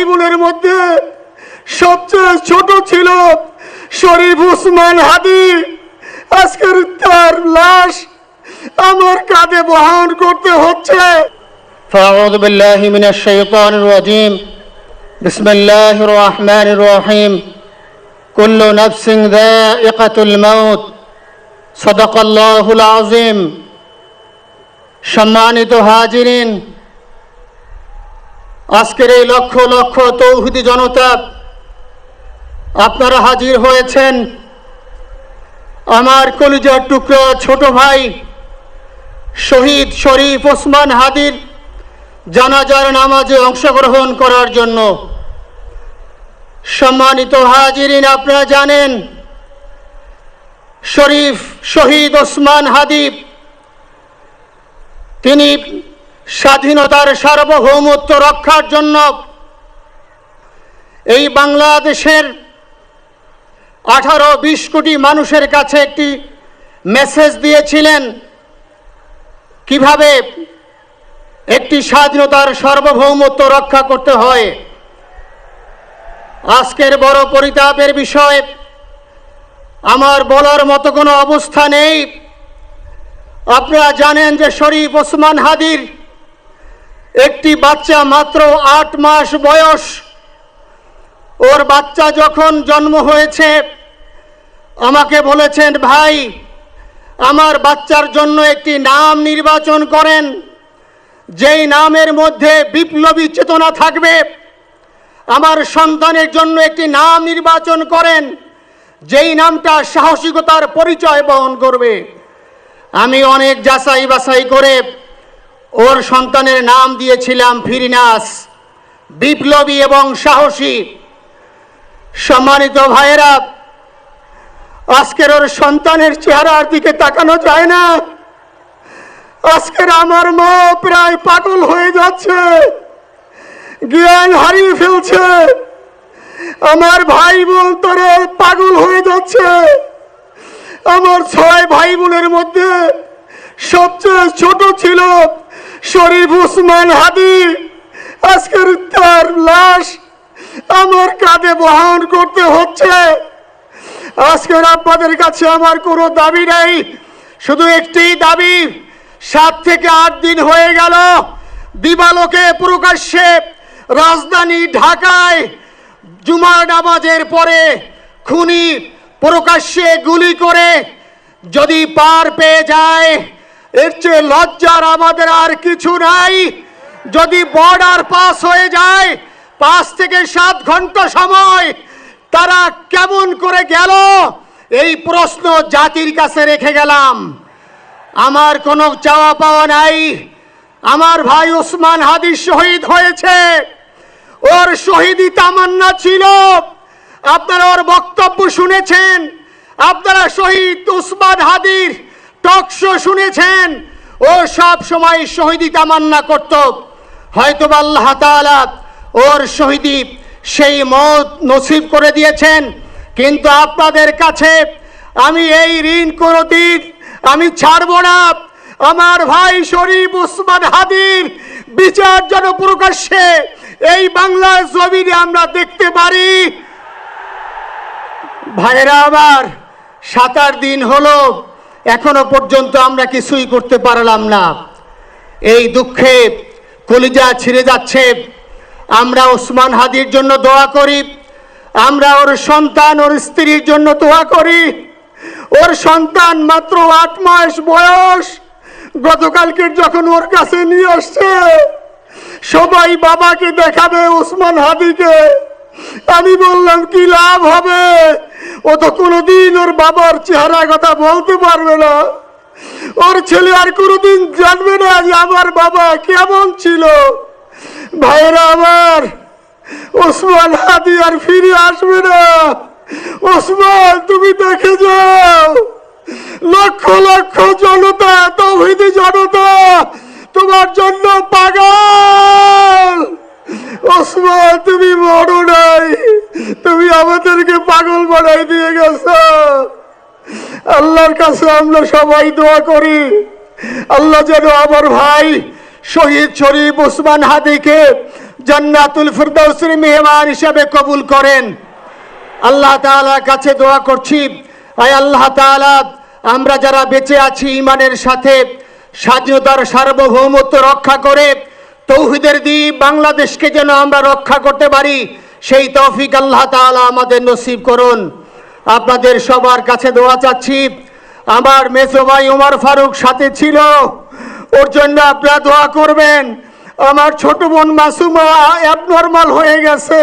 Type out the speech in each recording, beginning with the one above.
বোনের মধ্যে সবচেয়ে ছোট ছিল শরীফ ওসমান হাদি। আজকের তার লাশ আমার কাঁধে বহন করতে হচ্ছে। ফাউযু বিল্লাহি মিনাশ শাইতানির রাজীম। বিসমিল্লাহির রহমানির রহিম। কুল্লু নাফসিন যায়িকাতুল মাউত। সাদাকাল্লাহুল আযীম। সম্মানিত হাজিরিন, আজকের এই লক্ষ লক্ষ তৌহিদি জনতা, আপনারা হাজির হয়েছেন আমার কলিজার টুকরা ছোট ভাই শহীদ শরীফ ওসমান হাদির জানাজার নামাজে অংশগ্রহণ করার জন্য। সম্মানিত হাজিরিন, আপনারা জানেন শহীদ ওসমান হাদি তিনি স্বাধীনতার সার্বভৌমত্ব রক্ষার জন্য এই বাংলাদেশের 18-20 কোটি মানুষের কাছে একটি মেসেজ দিয়েছিলেন কিভাবে একটি স্বাধীনতার সার্বভৌমত্ব রক্ষা করতে হয়। আজকের বড় পরিতাপের বিষয়, আমার বলার মতো কোনো অবস্থা নেই। আপনারা জানেন যে শরীফ ওসমান হাদির একটি বাচ্চা মাত্র 8 মাস বয়স। ওর বাচ্চা যখন জন্ম হয়েছে আমাকে বলেছেন, ভাই আমার বাচ্চার জন্য একটি নাম নির্বাচন করেন, যেই নামের মধ্যে বিপ্লবী চেতনা থাকবে। আমার সন্তানের জন্য একটি নাম নির্বাচন করেন, যেই নামটা সাহসিকতার পরিচয় বহন করবে। আমি অনেক যাচাই বাছাই করে ওর সন্তানের নাম দিয়েছিলাম ফিরিনাস, বিপ্লবী এবং সাহসী। সম্মানিত ভাইয়েরা, আজকের ওর সন্তানের চেহারার দিকে তাকানো যায় না। আজকের আমার মা প্রায় পাগল হয়ে যাচ্ছে, জ্ঞান হারিয়ে ফেলছে। আমার ভাই বোন তারা পাগল হয়ে যাচ্ছে। আমার 6 ভাই বোনের মধ্যে সবচেয়ে ছোট ছিল শরীফ ওসমান হাদি। আজকের তার লাশ আমার কাঁধে বহন করতে হচ্ছে। আজকের আপনাদের কাছে আমার কোনো দাবি নাই, শুধু একটি দাবি। 7 থেকে 8 দিন হয়ে গেল দিবালোকে প্রকাশ্যে রাজধানী ঢাকায় জুমার নামাজের পরে খুনি প্রকাশ্যে গুলি করে যদি পার পেয়ে যায়, এর চেয়ে লজ্জার আমাদের আর কিছু নাই। যদি বর্ডার পাস হয়ে যায়, 5 থেকে 7 ঘন্টা সময় তারা কেমন করে গেল, এই প্রশ্ন জাতির কাছে রেখে গেলাম। আমার কোনো চাওয়া পাওয়া নাই। আমার ভাই ওসমান হাদি শহীদ হয়েছে, ওর শহীদি তামান্না ছিল। আপনারা ওর বক্তব্য শুনেছেন, আপনারা শহীদ ওসমান হাদির টক শো শুনেছেন। ও সব সময় শহীদি তামান্না করত। হয়তো আল্লাহ তাআলা ওর শহীদি সেই মত নসিব করে দিয়েছেন। কিন্তু আপনাদের কাছে আমি এই ঋণ কোনোদিন আমি ছাড়ব না। আমার ভাই শরীফ ওসমান হাদির বিচার যেন প্রকাশ্যে এই বাংলার জমিনে আমরা দেখতে পারি। ভাইরা আমার, 7-8 দিন হলো, এখনো পর্যন্ত আমরা কিছুই করতে পারলাম না। এই দুঃখে কলিজা ছিঁড়ে যাচ্ছে। আমরা ওসমান হাদির জন্য দোয়া করি, আমরা ওর সন্তান ওর স্ত্রীর জন্য দোয়া করি। ওর সন্তান মাত্র 8 মাস বয়স। গতকালকে যখন ওর কাছে নিয়ে আসছে, সবাই বাবাকে দেখাবে ওসমান হাদিকে। আমি বললাম কি লাভ হবে, ও তো কোনোদিন ওর বাবার চেহারা কথা বলতে পারবে না। ওর ছেলে আর কোনোদিন জানবে না যে আমার বাবা কেমন ছিল। ভাইরা আমার, ওসমান হাদি আর ফিরে আসবে না। ওসমান, তুমি দেখে যাও, লক্ষ লক্ষ জনতা, তৌহিদি জনতা তোমার জন্য পাগল। ওসমান, তুমি মরো নাই, তুমি আমাদেরকে পাগল বানাই দিয়ে গেছো। আল্লাহর কাছে আমরা সবাই দোয়া করি, আল্লাহ যেন আমার ভাই শহীদ শরীফ ওসমান হাদিকে জান্নাতুল ফিরদাউসের মেহমান হিসাবে কবুল করেন। আল্লাহ তাআলার কাছে দোয়া করছি, আয় আল্লাহ তাআলা, আমরা যারা বেঁচে আছি ঈমানের সাথে স্বাধীনতার সার্বভৌমত্ব রক্ষা করে তৌহিদের দ্বীপ বাংলাদেশকে যেন আমরা রক্ষা করতে পারি, সেই তৌফিক আল্লাহ তাআলা আমাদের নসিব করুন। আপনাদের সবার কাছে দোয়া চাচ্ছি। আমার মেজো ভাই ওমর ফারুক সাথে ছিল, ওর জন্য আপনারা দোয়া করবেন। আমার ছোট বোন মাসুমা অ্যাবনর্মাল হয়ে গেছে,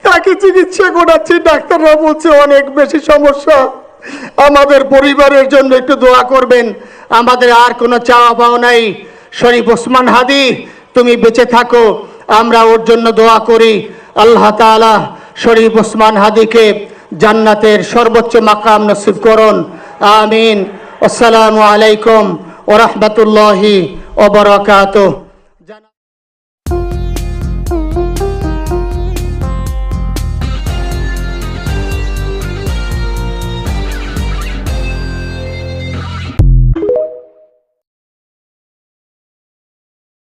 তাকে চিকিৎসা করাচ্ছি, ডাক্তাররা বলছে অনেক বেশি সমস্যা। আমাদের পরিবারের জন্য একটু দোয়া করবেন। আমাদের আর কোনো চাওয়া পাওয়া নাই। শরীফ ওসমান হাদি, তুমি বেঁচে থাকো, আমরা ওর জন্য দোয়া করি। আল্লাহ তাআলা শরীফ ওসমান হাদিকে জান্নাতের সর্বোচ্চ মাকাম নসিব করুন। আমিন। আসসালামু আলাইকুম ওয়া রাহমাতুল্লাহি ওয়া বারাকাতুহু।